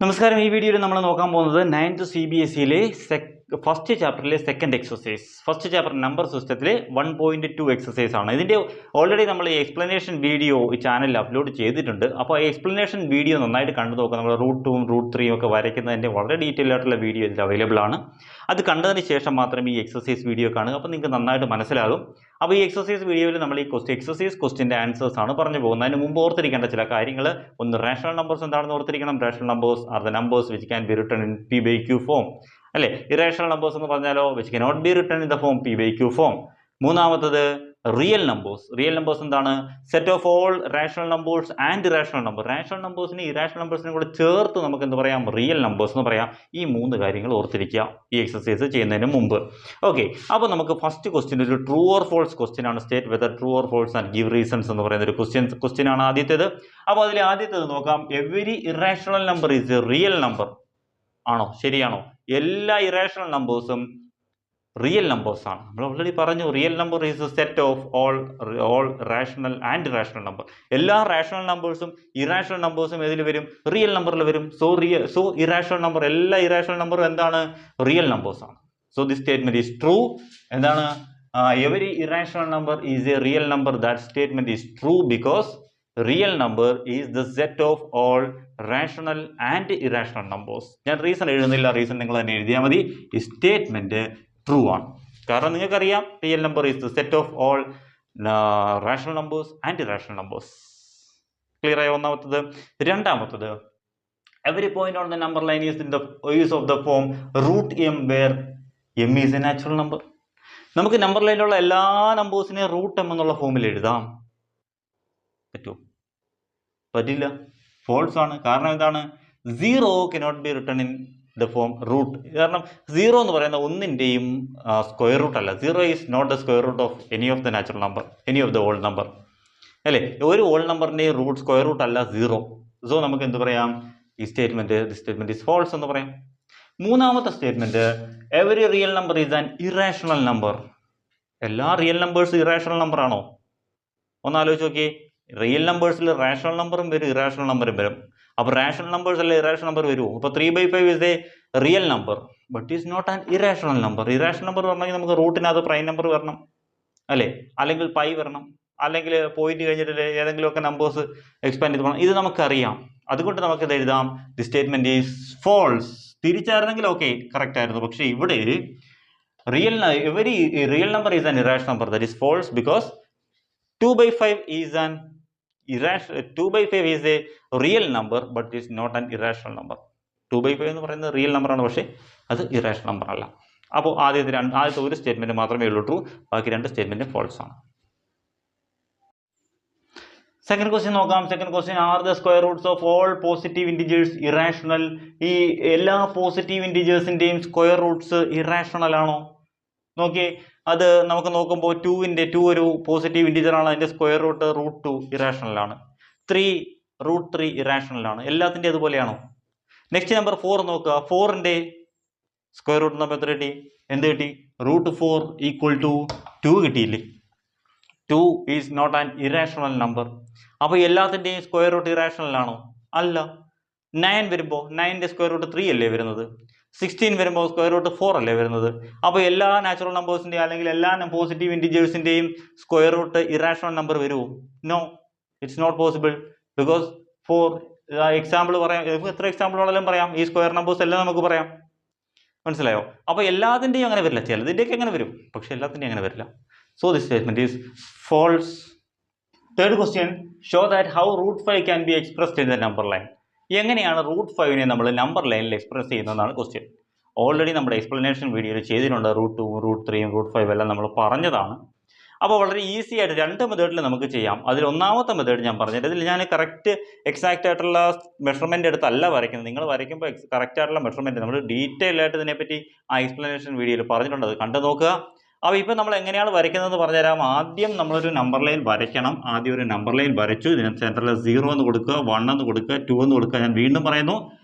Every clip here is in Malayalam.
നമസ്കാരം. ഈ വീഡിയോയിൽ നമ്മൾ നോക്കാൻ പോകുന്നത് 9th CBSEയിലെ ഫസ്റ്റ് ചാപ്റ്ററിലെ second exercise, first chapter number സിസ്റ്റത്തിലെ 1.2 എക്സസൈസ് ആണ്. ഇതിൻ്റെ ഓൾറെഡി നമ്മൾ ഈ എക്സ്പ്ലനേഷൻ വീഡിയോ ഈ ചാനലിൽ അപ്ലോഡ് ചെയ്തിട്ടുണ്ട്. അപ്പോൾ ആ എക്സ്പ്ലനേഷൻ വീഡിയോ നന്നായിട്ട് കണ്ടു നോക്കുക. നമ്മൾ റൂട്ട് 2ഉം റൂട്ട് 3ഉം ഒക്കെ വരയ്ക്കുന്നതിൻ്റെ വളരെ ഡീറ്റെയിൽ ആയിട്ടുള്ള വീഡിയോ ഇതിൽ അവൈലബിൾ ആണ്. അത് കണ്ടതിന് ശേഷം മാത്രം ഈ എക്സസൈസ് വീഡിയോ കാണുക. അപ്പോൾ നിങ്ങൾക്ക് നന്നായിട്ട് മനസ്സിലാകും. അപ്പോൾ ഈ എക്സസൈസ് വീഡിയോയിൽ നമ്മൾ ഈ ക്വസ്റ്റ്യൻ്റെ ആൻസേഴ്സ് ആണ് പറഞ്ഞു പോകുന്നത്. അതിന് മുമ്പ് ഓർത്തിരിക്കേണ്ട ചില കാര്യങ്ങൾ: ഒന്ന്, റേഷണൽ നമ്പേഴ്സ് എന്താണെന്ന് ഓർത്തിരിക്കണം. Rational numbers are the numbers which can be written in P/Q form, അല്ലേ? ഇറേഷണൽ നമ്പേഴ്സ് എന്ന് പറഞ്ഞാലോ which cannot be written in the form P/Q form. മൂന്നാമത്തത് റിയൽ നമ്പേഴ്സ്. റിയൽ നമ്പേഴ്സ് എന്താണ്? Set of all rational numbers and irrational number. Rational നമ്പേഴ്സിനെ ഇറേഷണൽ നമ്പേഴ്സിനെ കൂടെ ചേർത്ത് നമുക്ക് എന്ത് പറയാം? റിയൽ നമ്പേഴ്സ് എന്ന് പറയാം. ഈ മൂന്ന് കാര്യങ്ങൾ ഓർത്തിരിക്കുക ഈ എക്സസൈസ് ചെയ്യുന്നതിന് മുമ്പ്. ഓക്കെ, അപ്പോൾ നമുക്ക് ഫസ്റ്റ് ക്വസ്റ്റ്യൻ ഒരു ട്രൂ ഓർ ഫോൾസ് ക്വസ്റ്റ്യൻ ആണ്. State whether true or false and give reasons എന്ന് പറയുന്ന ഒരു ക്വസ്റ്റ്യൻ ആണ് ആദ്യത്തേത്. അപ്പോൾ അതിൽ ആദ്യത്തേത് നോക്കാം. Every irrational number is a real number. ആണോ? ശരിയാണോ? എല്ലാ ഇറേഷണൽ നമ്പേഴ്സും റിയൽ നമ്പേഴ്സ് ആണ്. നമ്മൾ ഓൾറെഡി പറഞ്ഞു, real number is a set of all rational and irrational number. എല്ലാ റാഷണൽ നമ്പേഴ്സും ഇറാഷണൽ നമ്പേഴ്സും ഏതിൽ വരും? റിയൽ നമ്പറിൽ വരും. സോ ഇറാഷണൽ നമ്പർ, എല്ലാ ഇറാഷണൽ നമ്പറും എന്താണ്? റിയൽ നമ്പേഴ്സ് ആണ്. So this statement is true. എന്താണ്? Every irrational number is a real number. That statement is true because real number is the set of all rational and irrational numbers. ഞാൻ റീസൺ എഴുതുന്നില്ല, റീസൺ നിങ്ങൾ തന്നെ എഴുതിയാൽ മതി. ഈ സ്റ്റേറ്റ്മെന്റ് ട്രൂ ആണ്. കാരണം നിങ്ങൾക്കറിയാം, real number is the set of all rational numbers and irrational numbers. Clear ആയ ഒന്നാമത്തത്. രണ്ടാമത്തത്, every point on the number line is of the form root M where M is a natural number. നമുക്ക് നമ്പർ ലൈനിലുള്ള എല്ലാ നമ്പേഴ്സിനെയും റൂട്ട് എം എന്നുള്ള ഫോമിൽ എഴുതാം. പറ്റുമോ? പറ്റില്ല. ഫോൾസ് ആണ്. കാരണം എന്താണ്? 0 cannot be written in the form root. കാരണം 0 എന്ന് പറയുന്ന ഒന്നിൻ്റെയും സ്ക്വയർ റൂട്ട് അല്ല. 0 is not the square root of any of the natural number, any of the whole number, അല്ലേ? ഒരു ഓൾ നമ്പറിൻ്റെയും റൂട്ട് സ്ക്വയർ റൂട്ട് അല്ല 0. സോ നമുക്ക് എന്ത് പറയാം? ഈ സ്റ്റേറ്റ്മെന്റ് ഈസ് ഫോൾസ് എന്ന് പറയാം. മൂന്നാമത്തെ statement, every real number is an irrational number. എല്ലാ റിയൽ നമ്പേഴ്സും ഇറാഷണൽ നമ്പർ ആണോ? ഒന്ന് ആലോചിച്ച് നോക്കിയേ. റിയൽ നമ്പേഴ്സിൽ റാഷണൽ നമ്പറും വരും, ഇറാഷണൽ നമ്പറും വരും. അപ്പോൾ റാഷണൽ നമ്പേഴ്സ് അല്ലേ ഇറാഷണൽ നമ്പർ വരുമോ? അപ്പോൾ 3/5 is a real number but is not an irrational number. Irrational number പറഞ്ഞെങ്കിൽ നമുക്ക് റൂട്ടിനകത്ത് പ്രൈം നമ്പർ വരണം, അല്ലേ? അല്ലെങ്കിൽ പൈ വരണം, അല്ലെങ്കിൽ പോയിന്റ് കഴിഞ്ഞിട്ട് ഏതെങ്കിലുമൊക്കെ നമ്പേഴ്സ് എക്സ്പാൻഡ് ചെയ്ത് പോകണം. ഇത് നമുക്കറിയാം. അതുകൊണ്ട് നമുക്ക് ഇത് എഴുതാം. The statement is false. തിരിച്ചായിരുന്നെങ്കിൽ ഓക്കെ, കറക്റ്റ് ആയിരുന്നു. പക്ഷേ ഇവിടെ every real number is an irrational number. That is false because 2/5 is an 2/5 is a real number but is not an irrational number. 2/5 എന്ന് പറയുന്നത് റിയൽ നമ്പറാണ്, പക്ഷേ അത് ഇറാഷണൽ നമ്പർ അല്ല. അപ്പോൾ ആദ്യത്തെ ഒരു സ്റ്റേറ്റ്മെന്റ് മാത്രമേ ഉള്ളൂ ട്രൂ, ബാക്കി രണ്ട് സ്റ്റേറ്റ്മെന്റ് ഫോൾസ് ആണ്. സെക്കൻഡ് ക്വസ്റ്റ്യൻ നോക്കാം. Second question, are the square Roots of all positive integers irrational? ഈ എല്ലാ പോസിറ്റീവ് ഇൻറ്റിജേഴ്സിന്റെയും സ്ക്വയർ റൂട്ട്സ് ഇറാഷണൽ ആണോ? നോക്കിയേ, അത് നമുക്ക് നോക്കുമ്പോൾ 2 ഒരു പോസിറ്റീവ് ഇൻറ്റിജർ ആണ്. അതിൻ്റെ സ്ക്വയർ റൂട്ട് √2 ഇറാഷണൽ ആണ്. 3 √3 ഇറാഷണൽ ആണ്. എല്ലാത്തിൻ്റെ അതുപോലെയാണോ? നെക്സ്റ്റ് നമ്പർ 4 നോക്കുക. 4ന്റെ സ്ക്വയർ റൂട്ട് നമ്മൾ എത്ര കിട്ടി? എന്ത് കിട്ടി? √4 = 2 കിട്ടിയില്ലേ? 2 is not an irrational number. അപ്പോൾ എല്ലാത്തിൻ്റെയും സ്ക്വയർ റൂട്ട് ഇറാഷണൽ ആണോ? അല്ല. 9 വരുമ്പോൾ 9ന്റെ സ്ക്വയർ റൂട്ട് 3 അല്ലേ വരുന്നത്? 16 വരുമ്പോൾ സ്ക്വയർ റൂട്ട് 4 അല്ലേ വരുന്നത്? അപ്പോൾ എല്ലാ നാച്ചുറൽ നമ്പേഴ്സിൻ്റെയും അല്ലെങ്കിൽ എല്ലാ പോസിറ്റീവ് ഇൻറ്റിജേഴ്സിൻ്റെയും സ്ക്വയർ റൂട്ട് ഇറാഷണൽ നമ്പർ വരുമോ? No, it's not possible. Because 4 example പറയാം, എത്ര എക്സാമ്പിൾ വേണമെങ്കിലും പറയാം. ഈ സ്ക്വയർ നമ്പേഴ്സ് എല്ലാം നമുക്ക് പറയാം. മനസ്സിലായോ? അപ്പോൾ എല്ലാത്തിൻ്റെയും അങ്ങനെ വരില്ല. ചിലതിൻ്റെയൊക്കെ അങ്ങനെ വരും, പക്ഷെ എല്ലാത്തിൻ്റെയും അങ്ങനെ വരില്ല. So this statement is false. Third question, show that how √5 can be expressed in the number line. എങ്ങനെയാണ് √5നെ നമ്മൾ നമ്പർ ലൈനിൽ എക്സ്പ്രസ് ചെയ്യുന്നതെന്നാണ് ക്വസ്റ്റ്യൻ. ഓൾറെഡി നമ്മുടെ എക്സ്പ്ലനേഷൻ വീഡിയോയിൽ ചെയ്തിട്ടുണ്ട്. √2, √3, √5 എല്ലാം നമ്മൾ പറഞ്ഞതാണ്. അപ്പോൾ വളരെ ഈസി ആയിട്ട് 2 മെത്തേഡിൽ നമുക്ക് ചെയ്യാം. അതിൽ ഒന്നാമത്തെ മെത്തേഡ് ഞാൻ പറഞ്ഞിട്ട്, ഇതിൽ ഞാൻ കറക്റ്റ് എക്സാക്റ്റ് ആയിട്ടുള്ള മെഷർമെൻറ്റ് എടുത്തല്ല വരയ്ക്കുന്നത്. നിങ്ങൾ വരയ്ക്കുമ്പോൾ കറക്റ്റ് ആയിട്ടുള്ള മെഷർമെൻറ്റ് നമ്മൾ ഡീറ്റെയിൽ ആയിട്ട് ഇതിനെപ്പറ്റി ആ എക്സ്പ്ലനേഷൻ വീഡിയോയിൽ പറഞ്ഞിട്ടുണ്ട്. അത് കണ്ടു നോക്കുക. അപ്പോൾ ഇപ്പോൾ നമ്മൾ എങ്ങനെയാണ് വരയ്ക്കുന്നതെന്ന് പറഞ്ഞുതരാം. ആദ്യം നമ്മളൊരു നമ്പർ ലൈൻ വരയ്ക്കണം. ആദ്യം ഒരു നമ്പർ ലൈൻ വരച്ചു. ഇതിന് സെൻറ്ററിൽ 0 എന്ന് കൊടുക്കുക, 1 എന്ന് കൊടുക്കുക, 2 എന്ന് കൊടുക്കുക. ഞാൻ വീണ്ടും പറയുന്നു,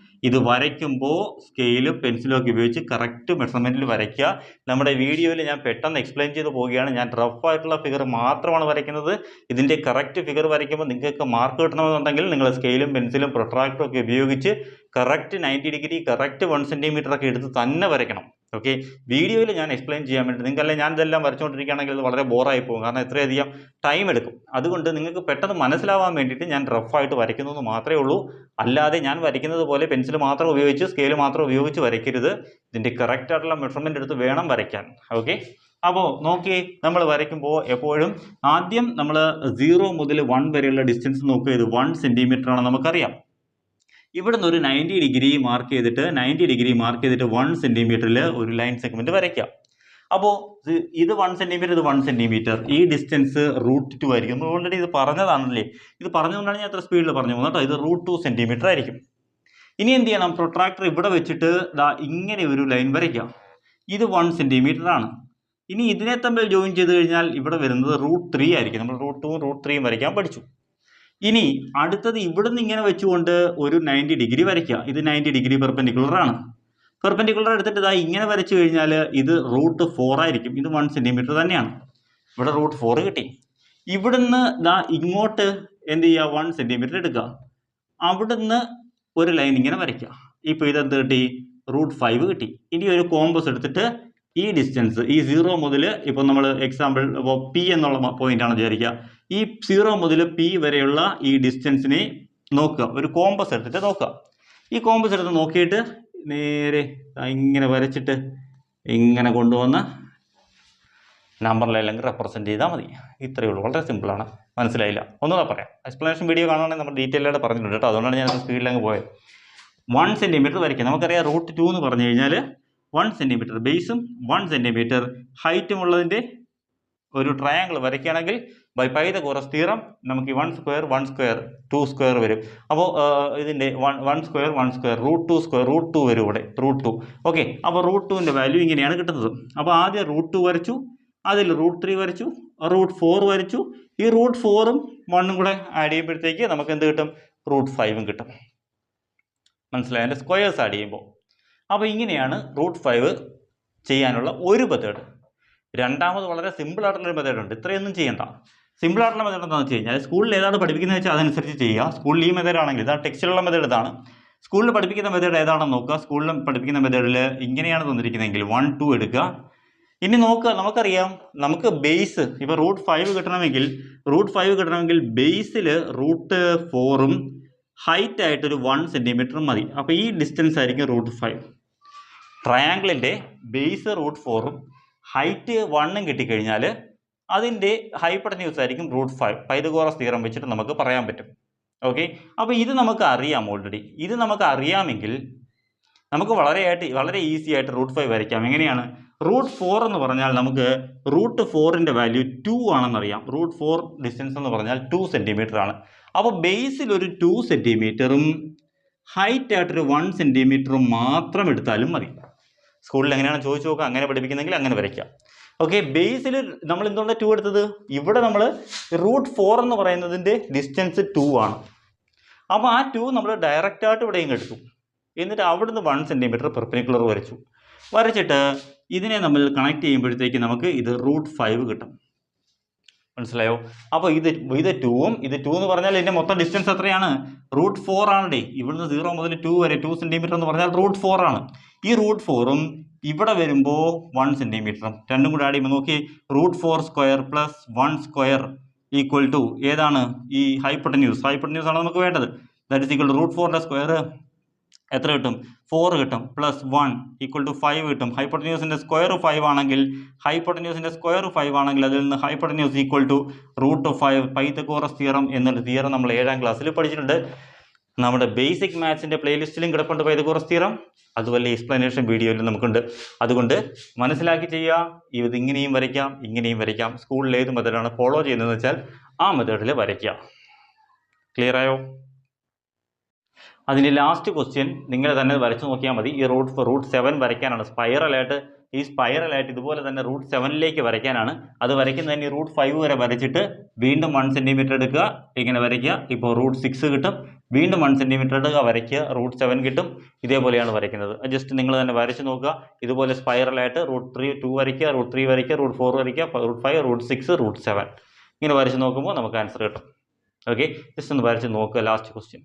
ഇത് വരയ്ക്കുമ്പോൾ സ്കെയിലും പെൻസിലും ഒക്കെ ഉപയോഗിച്ച് കറക്റ്റ് മെഷർമെൻറ്റിൽ വരയ്ക്കുക. നമ്മുടെ വീഡിയോയിൽ ഞാൻ പെട്ടെന്ന് എക്സ്പ്ലെയിൻ ചെയ്ത് പോവുകയാണ്. ഞാൻ റഫായിട്ടുള്ള ഫിഗർ മാത്രമാണ് വരയ്ക്കുന്നത്. ഇതിൻ്റെ കറക്റ്റ് ഫിഗർ വരയ്ക്കുമ്പോൾ നിങ്ങൾക്ക് മാർക്ക് കിട്ടണമെന്നുണ്ടെങ്കിൽ നിങ്ങൾ സ്കെയിലും പെൻസിലും പ്രൊട്രാക്ടറും ഒക്കെ ഉപയോഗിച്ച് കറക്റ്റ് 90 ഡിഗ്രി കറക്റ്റ് 1 സെൻറ്റിമീറ്റർ ഒക്കെ എടുത്ത് തന്നെ വരയ്ക്കണം. ഓക്കെ, വീഡിയോയിൽ ഞാൻ എക്സ്പ്ലെയിൻ ചെയ്യാൻ വേണ്ടി നിങ്ങൾക്കല്ലേ ഞാൻ ഇതെല്ലാം വരച്ചുകൊണ്ടിരിക്കുകയാണെങ്കിൽ അത് വളരെ ബോറായി പോകും, കാരണം ഇത്രയധികം ടൈം എടുക്കും. അതുകൊണ്ട് നിങ്ങൾക്ക് പെട്ടെന്ന് മനസ്സിലാവാൻ വേണ്ടിയിട്ട് ഞാൻ റഫായിട്ട് വരയ്ക്കുന്നു എന്ന് മാത്രമേ ഉള്ളൂ. അല്ലാതെ ഞാൻ വരയ്ക്കുന്നത് പോലെ പെൻസിൽ മാത്രം ഉപയോഗിച്ച് സ്കെയിൽ മാത്രം ഉപയോഗിച്ച് വരയ്ക്കരുത്. ഇതിൻ്റെ കറക്റ്റ് ആയിട്ടുള്ള മെഷർമെൻ്റ് എടുത്ത് വേണം വരയ്ക്കാൻ. ഓക്കെ, അപ്പോൾ നോക്കി നമ്മൾ വരയ്ക്കുമ്പോൾ എപ്പോഴും ആദ്യം നമ്മൾ 0 മുതൽ 1 വരെയുള്ള ഡിസ്റ്റൻസ് നോക്കുക. ഇത് 1 സെൻറ്റിമീറ്റർ ആണ് നമുക്കറിയാം. ഇവിടെ നിന്ന് ഒരു 90 ഡിഗ്രി മാർക്ക് ചെയ്തിട്ട് 1 സെൻറ്റിമീറ്ററിൽ ഒരു ലൈൻ സെഗ്മെൻറ്റ് വരയ്ക്കാം. അപ്പോൾ ഇത് 1 സെൻറ്റിമീറ്റർ, ഇത് 1 സെൻറ്റിമീറ്റർ, ഈ ഡിസ്റ്റൻസ് √2 ആയിരിക്കും. നമ്മൾ ഓൾറെഡി ഇത് പറഞ്ഞതാണല്ലേ, ഇത് പറഞ്ഞുകൊണ്ടാണ് ഞാൻ അത്ര സ്പീഡിൽ പറഞ്ഞു പോകുന്നത് കേട്ടോ. ഇത് √2 സെൻറ്റിമീറ്റർ ആയിരിക്കും. ഇനി എന്ത് ചെയ്യണം, പ്രൊട്രാക്ടർ ഇവിടെ വെച്ചിട്ട് ഇങ്ങനെ ഒരു ലൈൻ വരയ്ക്കാം. ഇത് 1 സെൻറ്റിമീറ്റർ ആണ്. ഇനി ഇതിനെ തമ്മിൽ ജോയിൻ ചെയ്ത് കഴിഞ്ഞാൽ ഇവിടെ വരുന്നത് √3 ആയിരിക്കും. നമ്മൾ √2ഉം √3ഉം വരയ്ക്കാൻ പഠിച്ചു. ഇനി അടുത്തത് ഇവിടെ നിന്ന് ഇങ്ങനെ വെച്ചുകൊണ്ട് ഒരു 90 ഡിഗ്രി വരയ്ക്കുക. ഇത് 90 ഡിഗ്രി പെർപെൻഡിക്കുലർ ആണ്. പെർപെൻഡിക്കുലർ എടുത്തിട്ട് ഇങ്ങനെ വരച്ചു കഴിഞ്ഞാൽ ഇത് √4 ആയിരിക്കും. ഇത് 1 സെൻറ്റിമീറ്റർ തന്നെയാണ്. ഇവിടെ √4 കിട്ടി. ഇവിടുന്ന് ഇങ്ങോട്ട് എന്ത് ചെയ്യുക, 1 സെൻറ്റിമീറ്റർ എടുക്കുക. അവിടുന്ന് ഒരു ലൈൻ ഇങ്ങനെ വരയ്ക്കുക. ഇപ്പോൾ ഇതെന്ത് കിട്ടി, √5 കിട്ടി. ഇനി ഒരു കോമ്പസ് എടുത്തിട്ട് ഈ ഡിസ്റ്റൻസ്, ഈ 0 മുതൽ, ഇപ്പോൾ നമ്മൾ എക്സാമ്പിൾ ഇപ്പോൾ P എന്നുള്ള പോയിൻ്റാണ് വിചാരിക്കുക. ഈ 0 മുതൽ P വരെയുള്ള ഈ ഡിസ്റ്റൻസിനെ നോക്കുക. ഒരു കോമ്പസ് എടുത്തിട്ട് നോക്കുക. ഈ കോമ്പസ് എടുത്ത് നോക്കിയിട്ട് നേരെ ഇങ്ങനെ വരച്ചിട്ട് ഇങ്ങനെ കൊണ്ടുവന്ന് നമ്പറിലെല്ലാം റെപ്രസെൻറ്റ് ചെയ്താൽ മതി. ഇത്രയേ ഉള്ളൂ, വളരെ സിമ്പിളാണ്. മനസ്സിലായില്ല? ഒന്നുകൂടെ പറയാം. എക്സ്പ്ലനേഷൻ വീഡിയോ കാണുകയാണെങ്കിൽ നമ്മൾ ഡീറ്റെയിൽ ആയിട്ട് പറഞ്ഞിട്ടുണ്ട് കേട്ടോ. അതുകൊണ്ടാണ് ഞാൻ സ്പീഡിലങ്ങ് പോയത്. 1 സെൻറ്റിമീറ്റർ വരയ്ക്കുക. നമുക്കറിയാം √2 എന്ന് പറഞ്ഞു കഴിഞ്ഞാൽ 1 സെൻറ്റിമീറ്റർ ബേസും 1 സെൻറ്റിമീറ്റർ ഹൈറ്റും ഉള്ളതിൻ്റെ ഒരു ട്രയാങ്കിൾ വരയ്ക്കുകയാണെങ്കിൽ ബൈ പൈതഗോറസ് തിയറം നമുക്ക് 1 സ്ക്വയർ 1 സ്ക്വയർ 2 സ്ക്വയർ വരും. അപ്പോൾ ഇതിൻ്റെ 1 സ്ക്വയർ 1 സ്ക്വയർ √2 സ്ക്വയർ √2 വരും ഇവിടെ √2. ഓക്കെ, അപ്പോൾ √2ൻ്റെ വാല്യൂ ഇങ്ങനെയാണ് കിട്ടുന്നത്. അപ്പോൾ ആദ്യം √2 വരച്ചു, അതിൽ √3 വരച്ചു, √4 വരച്ചു. ഈ √4ഉം 1ഉം കൂടെ ആഡ് ചെയ്യുമ്പോഴത്തേക്ക് നമുക്ക് എന്ത് കിട്ടും, √5ഉം കിട്ടും. മനസ്സിലായി? അതിൻ്റെ സ്ക്വയേഴ്സ് ആഡ് ചെയ്യുമ്പോൾ. അപ്പോൾ ഇങ്ങനെയാണ് √5 ചെയ്യാനുള്ള ഒരു മെത്തേഡ്. രണ്ടാമത് വളരെ സിമ്പിൾ ആയിട്ടുള്ളൊരു മെത്തേഡ് ഉണ്ട്. ഇത്രയൊന്നും ചെയ്യണ്ട. സിമ്പിൾ ആയിട്ടുള്ള മെത്തേഡ് എന്താണെന്ന് വെച്ച് കഴിഞ്ഞാൽ സ്കൂളിൽ ഏതാണ് പഠിപ്പിക്കുന്നത് വെച്ചാൽ അതനുസരിച്ച് ചെയ്യുക. സ്കൂളിൽ ഈ മെത്തേഡ് ആണെങ്കിൽ ഇതാണ് ടെക്സ്റ്റിലുള്ള മെത്തേഡ് ഇതാണ്. സ്കൂളിൽ പഠിപ്പിക്കുന്ന മെത്തേഡ് ഏതാണെന്ന് നോക്കുക. സ്കൂളിൽ പഠിപ്പിക്കുന്ന മെത്തേഡിൽ ഇങ്ങനെയാണ് തന്നിരിക്കുന്നതെങ്കിൽ 1 2 എടുക്കുക. ഇനി നോക്കുക, നമുക്കറിയാം നമുക്ക് ബേസ് ഇപ്പോൾ √5 കിട്ടണമെങ്കിൽ ബേസിൽ √4ഉം ഹൈറ്റ് ആയിട്ടൊരു 1 സെൻറ്റിമീറ്ററും മതി. അപ്പോൾ ഈ ഡിസ്റ്റൻസ് ആയിരിക്കും √5. ട്രയാങ്കിളിൻ്റെ ബേസ് √4ഉം ഹൈറ്റ് 1ഉം കിട്ടിക്കഴിഞ്ഞാൽ അതിൻ്റെ ഹൈപ്പട്ടന്യൂസ് ആയിരിക്കും √5. പൈതഗോറസ് തിയറം വെച്ചിട്ട് നമുക്ക് പറയാൻ പറ്റും. ഓക്കെ, അപ്പോൾ ഇത് നമുക്ക് അറിയാം. ഓൾറെഡി ഇത് നമുക്ക് അറിയാമെങ്കിൽ നമുക്ക് വളരെ ഈസി ആയിട്ട് √5 വരയ്ക്കാം. എങ്ങനെയാണ്? √4 എന്ന് പറഞ്ഞാൽ നമുക്ക് √4ൻ്റെ വാല്യൂ 2 ആണെന്നറിയാം. √4 ഡിസ്റ്റൻസ് എന്ന് പറഞ്ഞാൽ 2 സെൻറ്റിമീറ്റർ ആണ്. അപ്പോൾ ബേസിൽ ഒരു 2 സെൻറ്റിമീറ്ററും ഹൈറ്റ് ആയിട്ടൊരു 1 സെൻറ്റിമീറ്ററും മാത്രം എടുത്താലും മതി. സ്കൂളിൽ എങ്ങനെയാണ് ചോദിച്ചു നോക്കുക. അങ്ങനെ പഠിപ്പിക്കുന്നെങ്കിൽ അങ്ങനെ വരയ്ക്കാം. ഓക്കെ, ബേസിൽ നമ്മൾ എന്തുകൊണ്ടാണ് 2 എടുത്തത്? ഇവിടെ നമ്മൾ √4 എന്ന് പറയുന്നതിൻ്റെ ഡിസ്റ്റൻസ് 2 ആണ്. അപ്പോൾ ആ 2 നമ്മൾ ഡയറക്റ്റായിട്ട് ഇവിടെ ഇങ്ങ് എടുത്തു. എന്നിട്ട് അവിടുന്ന് 1 സെൻറ്റിമീറ്റർ പെർപെൻഡിക്കുലർ വരച്ചിട്ട് ഇതിനെ നമ്മൾ കണക്ട് ചെയ്യുമ്പോഴത്തേക്ക് നമുക്ക് ഇത് √5 കിട്ടും. മനസ്സിലായോ? അപ്പോൾ ഇത് 2ഉം ഇത് 2 എന്ന് പറഞ്ഞാൽ ഇതിൻ്റെ മൊത്തം ഡിസ്റ്റൻസ് എത്രയാണ്? √4 ആണ്. ഇവിടുന്ന് 0 മുതൽ 2 വരെ 2 സെൻറ്റിമീറ്റർ എന്ന് പറഞ്ഞാൽ √4 ആണ്. ഈ √4ഉം ഇവിടെ വരുമ്പോൾ 1 സെൻറ്റിമീറ്ററും രണ്ടും കൂടെ ആഡ് ചെയ്യുമ്പോൾ നോക്കി, √4 square plus 1 square equal to ഏതാണ്? ഈ ഹൈപ്പട്ടന്യൂസ് ആണ് നമുക്ക് വേണ്ടത്. ദാറ്റ് ഈസ് ഈക്വൽ ടു √4ൻ്റെ സ്ക്വയർ എത്ര കിട്ടും? 4 കിട്ടും. പ്ലസ് 1 ഈക്വൽ ടു 5 കിട്ടും. ഹൈപ്പട്ടന്യൂസിൻ്റെ സ്ക്വയർ 5 ആണെങ്കിൽ അതിൽ നിന്ന് hypotenuse equal to √5. Pythagoras theorem എന്നൊരു തിയറം നമ്മൾ 7ാം ക്ലാസ്സിൽ പഠിച്ചിട്ടുണ്ട്. നമ്മുടെ ബേസിക് മാത്സിൻ്റെ പ്ലേലിസ്റ്റിലും കിടപ്പുണ്ട് പൈതഗോറസ് തിയറം. അതുപോലെ എക്സ്പ്ലനേഷൻ വീഡിയോയിലും നമുക്കുണ്ട്. അതുകൊണ്ട് മനസ്സിലാക്കി ചെയ്യുക. ഇത് ഇങ്ങനെയും വരയ്ക്കാം. സ്കൂളിൽ ഏത് മെത്തേഡാണ് ഫോളോ ചെയ്യുന്നതെന്ന് വെച്ചാൽ ആ മെത്തേഡിൽ വരയ്ക്കുക. ക്ലിയർ ആയോ? അതിൻ്റെ ലാസ്റ്റ് ക്വസ്റ്റ്യൻ നിങ്ങൾ തന്നെ വരച്ചു നോക്കിയാൽ മതി. ഈ √7 വരയ്ക്കാനാണ്. സ്പൈറലായിട്ട് ഇതുപോലെ തന്നെ √7ലേക്ക് വരയ്ക്കാനാണ്. അത് വരയ്ക്കുന്നതിന് √5 വരെ വരച്ചിട്ട് വീണ്ടും 1 സെൻറ്റിമീറ്റർ എടുക്കുക, ഇങ്ങനെ വരയ്ക്കുക. ഇപ്പോൾ √6 കിട്ടും. വീണ്ടും 1 സെൻറ്റിമീറ്റർ എടുക്കുക, വരയ്ക്കുക, √7 കിട്ടും. ഇതേപോലെയാണ് വരയ്ക്കുന്നത്. ജസ്റ്റ് നിങ്ങൾ തന്നെ വരച്ച് നോക്കുക. ഇതുപോലെ സ്പൈറലായിട്ട് √2 വരയ്ക്കുക, √3 വരയ്ക്കുക, √4 വരയ്ക്കുക, √5, √6, √7 ഇങ്ങനെ വരച്ച് നോക്കുമ്പോൾ നമുക്ക് ആൻസർ കിട്ടും. ഓക്കെ, ജസ്റ്റ് ഒന്ന് വരച്ച് നോക്കുക. Last question.